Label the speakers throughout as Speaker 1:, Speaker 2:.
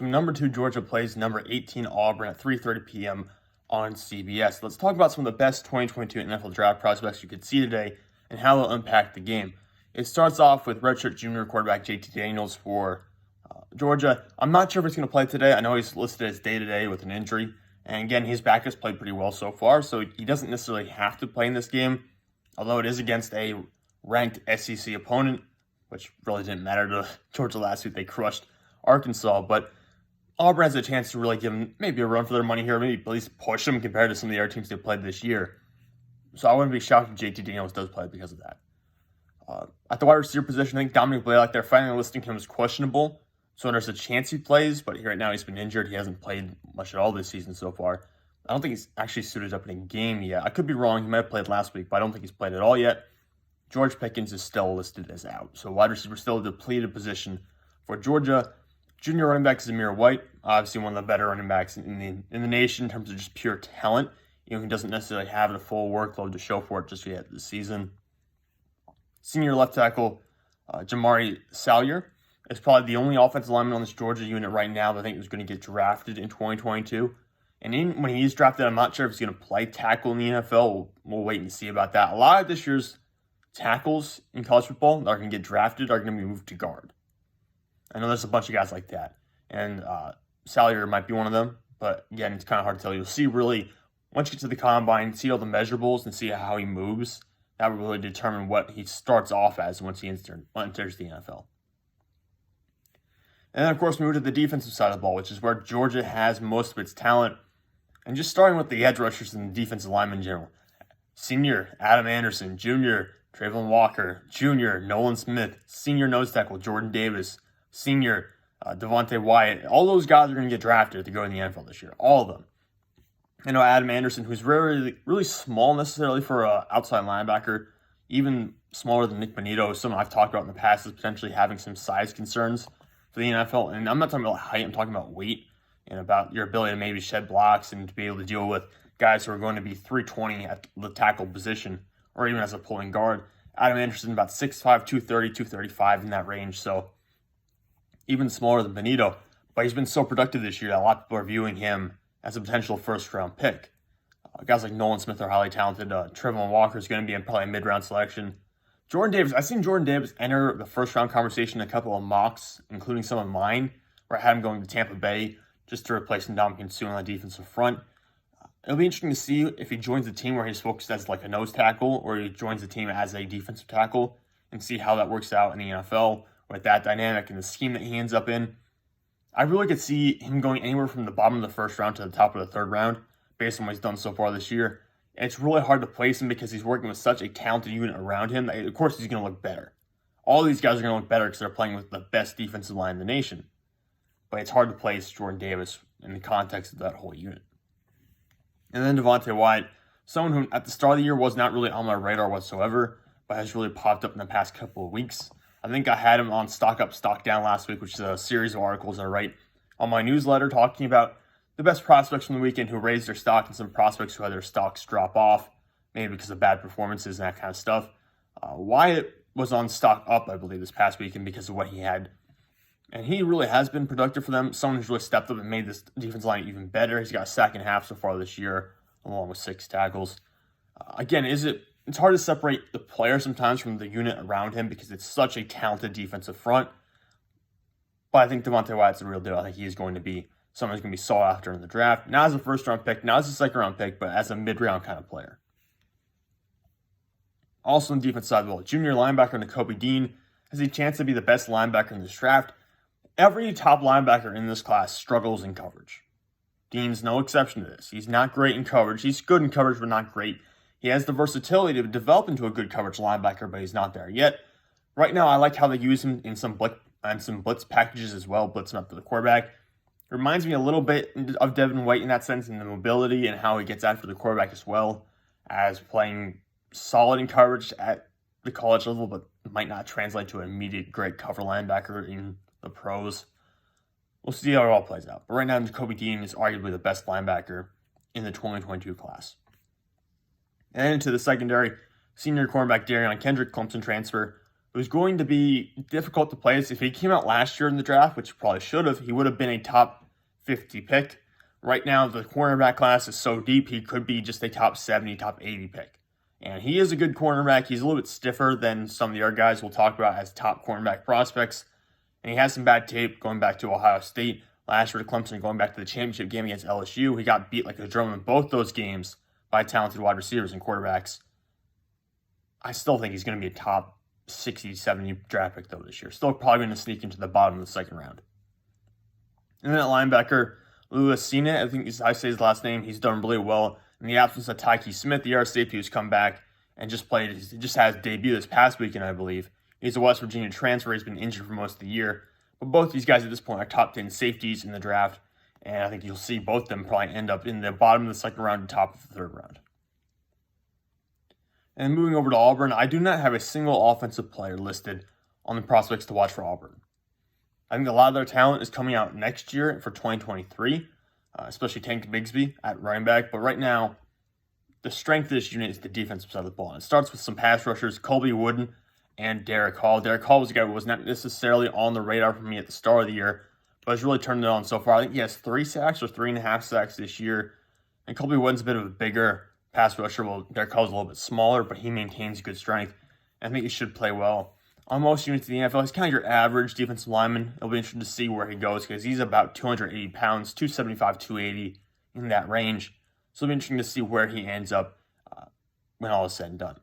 Speaker 1: So number 2 Georgia plays number 18 Auburn at 3:30 p.m. on CBS. Let's talk about some of the best 2022 NFL draft prospects you could see today and how they'll impact the game. It starts off with redshirt junior quarterback JT Daniels for Georgia. I'm not sure if he's going to play today. I know he's listed as day-to-day with an injury. And again, his back has played pretty well so far, so he doesn't necessarily have to play in this game, although it is against a ranked SEC opponent, which really didn't matter to Georgia last week. They crushed Arkansas, but Auburn has a chance to really give them maybe a run for their money here, maybe at least push them compared to some of the other teams they've played this year. So I wouldn't be shocked if JT Daniels does play because of that. At the wide receiver position, I think Dominick Blaylock, they're finally listing him as questionable, so there's a chance he plays, but right now he's been injured. He hasn't played much at all this season so far. I don't think he's actually suited up in a game yet. I could be wrong. He might have played last week, but I don't think he's played at all yet. George Pickens is still listed as out. So wide receiver still a depleted position for Georgia. Junior running back Zamir Wyatt, obviously one of the better running backs in the nation in terms of just pure talent. He doesn't necessarily have the full workload to show for it just yet this season. Senior left tackle Jamaree Salyer is probably the only offensive lineman on this Georgia unit right now that I think is going to get drafted in 2022. And when he's drafted, I'm not sure if he's going to play tackle in the NFL. We'll wait and see about that. A lot of this year's tackles in college football that are going to get drafted are going to be moved to guard. I know there's a bunch of guys like that. And Salyer might be one of them. But again, it's kind of hard to tell. You'll see really, once you get to the combine, see all the measurables and see how he moves. That will really determine what he starts off as once he enters the NFL. And then, of course, we move to the defensive side of the ball, which is where Georgia has most of its talent. And just starting with the edge rushers and the defensive linemen in general. Senior Adam Anderson, junior Travon Walker, junior Nolan Smith, senior nose tackle Jordan Davis, senior Devonte Wyatt. All those guys are going to get drafted to go in the NFL this year. All of them. I know Adam Anderson, who's really small necessarily for an outside linebacker, even smaller than Nick Bonito, someone I've talked about in the past is potentially having some size concerns for the NFL. And I'm not talking about height, I'm talking about weight and about your ability to maybe shed blocks and to be able to deal with guys who are going to be 320 at the tackle position or even as a pulling guard. Adam Anderson about 6'5", 230, 235 in that range, so even smaller than Bonito. But he's been so productive this year that a lot of people are viewing him as a potential first-round pick. Guys like Nolan Smith are highly talented. Travon Walker is going to be probably a mid-round selection. Jordan Davis, I've seen Jordan Davis enter the first-round conversation in a couple of mocks, including some of mine, where I had him going to Tampa Bay just to replace Dominick on the defensive front. It'll be interesting to see if he joins a team where he's focused as like a nose tackle or he joins the team as a defensive tackle and see how that works out in the NFL with that dynamic and the scheme that he ends up in. I really could see him going anywhere from the bottom of the first round to the top of the third round based on what he's done so far this year. And it's really hard to place him because he's working with such a talented unit around him that, of course, he's going to look better. All these guys are going to look better because they're playing with the best defensive line in the nation. But it's hard to place Jordan Davis in the context of that whole unit. And then Devonte Wyatt, someone who at the start of the year was not really on my radar whatsoever, but has really popped up in the past couple of weeks. I think I had him on Stock Up, Stock Down last week, which is a series of articles I write on my newsletter talking about the best prospects from the weekend who raised their stock and some prospects who had their stocks drop off, maybe because of bad performances and that kind of stuff. Wyatt was on Stock Up, I believe, this past weekend because of what he had. And he really has been productive for them. Someone who's really stepped up and made this defense line even better. He's got a sack and a half so far this year, along with 6 tackles. Again, it's hard to separate the player sometimes from the unit around him because it's such a talented defensive front. But I think Devonte Wyatt's the real deal. I think he's going to be someone who's going to be sought after in the draft. Not as a first-round pick, not as a second-round pick, but as a mid-round kind of player. Also on the defense side of the ball, junior linebacker Nakobe has a chance to be the best linebacker in this draft. Every top linebacker in this class struggles in coverage. Dean's no exception to this. He's not great in coverage. He's good in coverage, but not great. He has the versatility to develop into a good coverage linebacker, but he's not there yet. Right now, I like how they use him in some blitz packages as well, blitzing up to the quarterback. It reminds me a little bit of Devin White in that sense, in the mobility and how he gets after the quarterback as well as playing solid in coverage at the college level, but might not translate to an immediate great cover linebacker in the pros. We'll see how it all plays out. But right now, Nakobe is arguably the best linebacker in the 2022 class. And into the secondary, senior cornerback Derion, Kendrick, Clemson transfer. It was going to be difficult to place. If he came out last year in the draft, which he probably should have, he would have been a top 50 pick. Right now, the cornerback class is so deep, he could be just a top 70, top 80 pick. And he is a good cornerback. He's a little bit stiffer than some of the other guys we'll talk about as top cornerback prospects. And he has some bad tape going back to Ohio State. Last year to Clemson, going back to the championship game against LSU. He got beat like a drum in both those games by talented wide receivers and quarterbacks. I still think he's going to be a top 60, 70 draft pick, though, this year. Still probably going to sneak into the bottom of the second round. And then at linebacker, Lewis Cena, I think I say his last name, he's done really well. In the absence of Tykee Smith, the safety who's come back and just had his debut this past weekend, I believe. He's a West Virginia transfer. He's been injured for most of the year. But both these guys at this point are top 10 safeties in the draft. And I think you'll see both of them probably end up in the bottom of the second round and top of the third round. And moving over to Auburn, I do not have a single offensive player listed on the prospects to watch for Auburn. I think a lot of their talent is coming out next year for 2023, especially Tank Bigsby at running back. But right now, the strength of this unit is the defensive side of the ball. And it starts with some pass rushers, Colby Wooden and Derek Hall. Derek Hall was a guy who was not necessarily on the radar for me at the start of the year, but has really turned it on so far. I think he has 3 sacks or 3.5 sacks this year. And Colby Wooden's a bit of a bigger pass rusher. Well, Derek Hall's a little bit smaller, but he maintains good strength. I think he should play well. On most units in the NFL, he's kind of your average defensive lineman. It'll be interesting to see where he goes because he's about 280 pounds, 275, 280 in that range. So it'll be interesting to see where he ends up when all is said and done.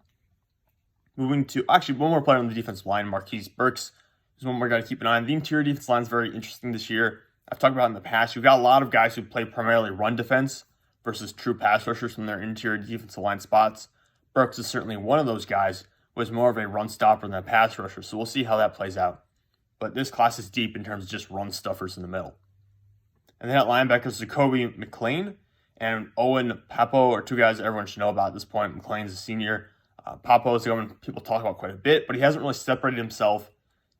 Speaker 1: Moving to, actually, one more player on the defensive line, Marquise Burks, is one more guy to keep an eye on. The interior defensive line is very interesting this year. I've talked about it in the past. You've got a lot of guys who play primarily run defense versus true pass rushers from their interior defensive line spots. Burks is certainly one of those guys who is more of a run stopper than a pass rusher, so we'll see how that plays out. But this class is deep in terms of just run stuffers in the middle. And then at linebackers, Nakobe McLean and Owen Papo are two guys that everyone should know about at this point. McLean's a senior. Papo is the one people talk about quite a bit, but he hasn't really separated himself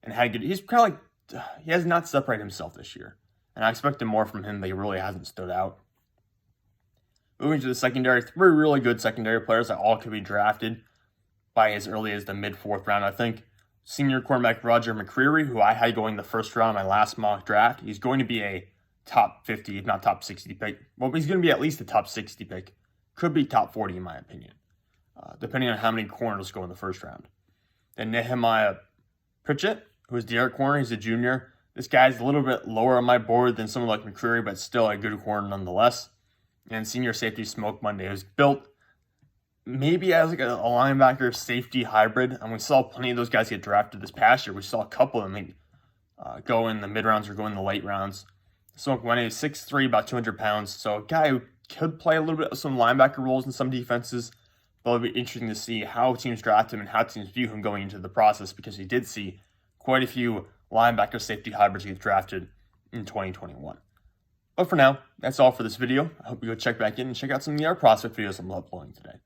Speaker 1: and had good. He's kind of like, he has not separated himself this year. And I expected more from him, but he really hasn't stood out. Moving to the secondary, 3 really good secondary players that all could be drafted by as early as the mid-4th round, I think. Senior cornerback Roger McCreary, who I had going the first round of my last mock draft. He's going to be a top 50, if not top 60 pick. Well, he's going to be at least a top 60 pick. Could be top 40 in my opinion, depending on how many corners go in the first round. Then Nehemiah Pritchett, who is the other corner. He's a junior. This guy's a little bit lower on my board than someone like McCreary, but still a good corner nonetheless. And senior safety Smoke Monday, who's built maybe as like a linebacker safety hybrid. And we saw plenty of those guys get drafted this past year. We saw a couple of them go in the mid rounds or go in the late rounds. Smoke Monday is 6'3", about 200 pounds. So a guy who could play a little bit of some linebacker roles in some defenses. But it'll be interesting to see how teams draft him and how teams view him going into the process, because he did see quite a few linebacker safety hybrids get drafted in 2021. But for now, that's all for this video. I hope you go check back in and check out some of the other prospect videos I'm uploading today.